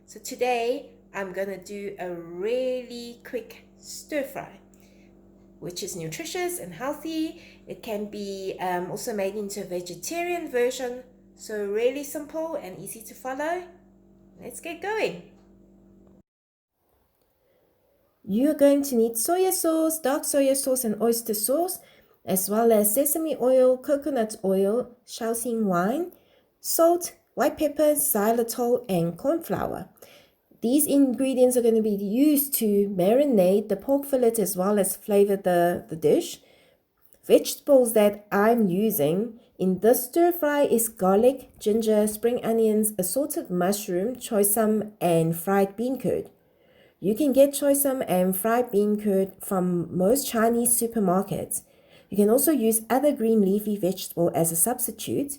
So today I'm gonna do a really quick stir fry, which is nutritious and healthy. It can be also made into a vegetarian version, so really simple and easy to follow. Let's get going. You're going to need soya sauce, dark soya sauce, and oyster sauce, as well as sesame oil, coconut oil, Shaoxing wine, salt, white pepper, xylitol, and corn flour. These ingredients are going to be used to marinate the pork fillet as well as flavor the dish. Vegetables that I'm using in this stir fry is garlic, ginger, spring onions, assorted mushroom, choysum, and fried bean curd. You can get choysum and fried bean curd from most Chinese supermarkets. You can also use other green leafy vegetable as a substitute.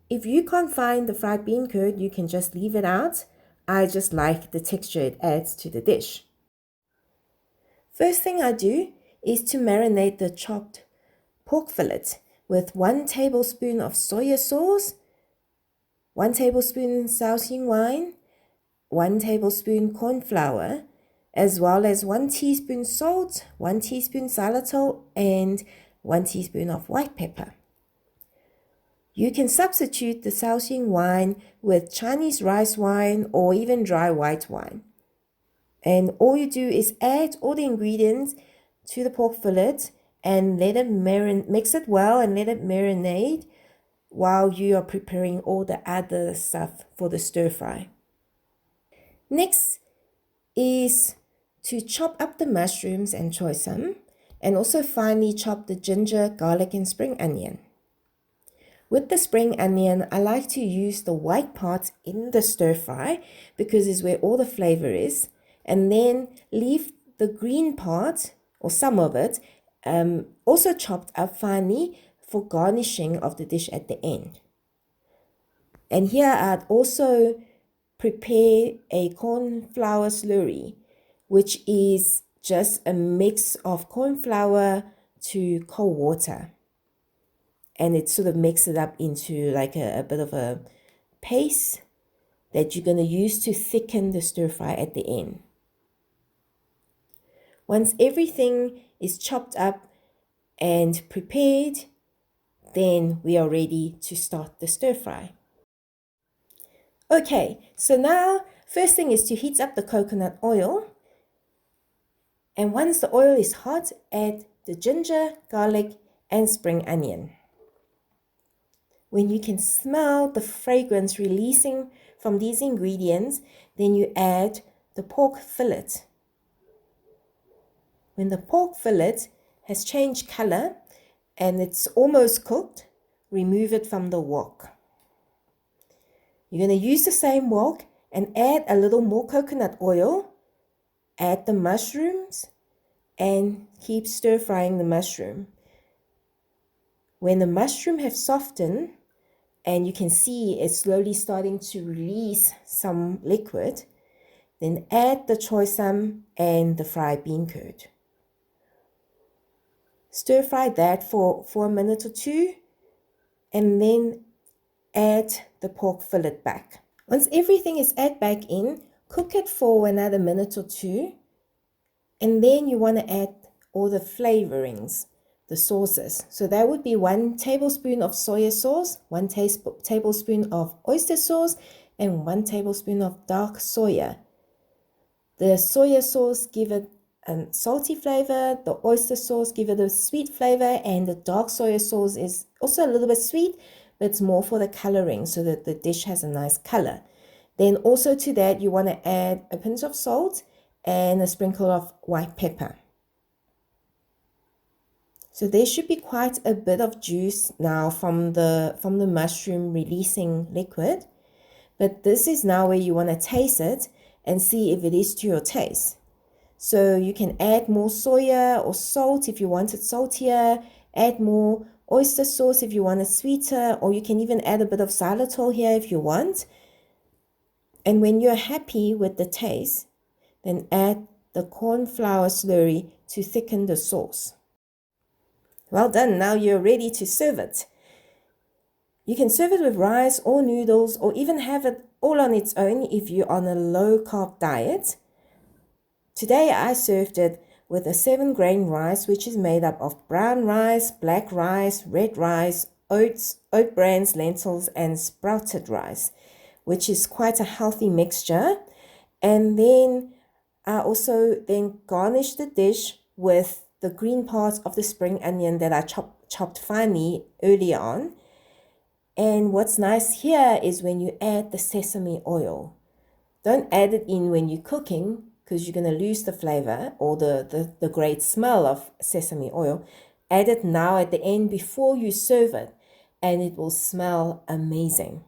If you can't find the fried bean curd, you can just leave it out. I just like the texture it adds to the dish. First thing I do is to marinate the chopped pork fillet with 1 tablespoon of soya sauce, 1 tablespoon Shaoxing wine, 1 tablespoon corn flour, as well as 1 teaspoon salt, 1 teaspoon xylitol, and 1 teaspoon of white pepper. You can substitute the Shaoxing wine with Chinese rice wine or even dry white wine. And all you do is add all the ingredients to the pork fillet and let it mix it well and let it marinate while you are preparing all the other stuff for the stir fry. Next is to chop up the mushrooms and choysum, and also finely chop the ginger, garlic, and spring onion. With the spring onion, I like to use the white part in the stir fry because it's where all the flavor is, and then leave the green part or some of it also chopped up finely for garnishing of the dish at the end. And here I'd also prepare a corn flour slurry, which is just a mix of corn flour to cold water. And it sort of mix it up into like a bit of a paste that you're going to use to thicken the stir fry at the end. Once everything is chopped up and prepared, then we are ready to start the stir fry. Okay, so now first thing is to heat up the coconut oil. And once the oil is hot, add the ginger, garlic, and spring onion. When you can smell the fragrance releasing from these ingredients, then you add the pork fillet. When the pork fillet has changed color and it's almost cooked, remove it from the wok. You're going to use the same wok and add a little more coconut oil, add the mushrooms, and keep stir frying the mushroom. When the mushroom has softened and you can see it's slowly starting to release some liquid, then add the choysum and the fried bean curd. Stir fry that for a minute or two, and then add the pork fillet back. Once everything is added back in, cook it for another minute or two, and then you want to add all the flavorings, the sauces. So that would be 1 tablespoon of soya sauce, 1 tablespoon of oyster sauce, and 1 tablespoon of dark soya. The soya sauce give it a salty flavor, the oyster sauce give it a sweet flavor, and the dark soya sauce is also a little bit sweet, but it's more for the coloring so that the dish has a nice color. Then also to that, you want to add a pinch of salt and a sprinkle of white pepper. So there should be quite a bit of juice now from the mushroom releasing liquid, but this is now where you want to taste it and see if it is to your taste. So you can add more soya or salt if you want it saltier, add more oyster sauce if you want it sweeter, or you can even add a bit of xylitol here if you want. And when you're happy with the taste, then add the corn flour slurry to thicken the sauce. Well done, now you're ready to serve it. You can serve it with rice or noodles, or even have it all on its own if you're on a low-carb diet. Today I served it with a 7-grain rice, which is made up of brown rice, black rice, red rice, oats, oat brains, lentils, and sprouted rice, which is quite a healthy mixture. And then I also then garnished the dish with the green parts of the spring onion that I chopped finely earlier on. And what's nice here is when you add the sesame oil. Don't add it in when you're cooking because you're going to lose the flavor or the great smell of sesame oil. Add it now at the end before you serve it, and it will smell amazing.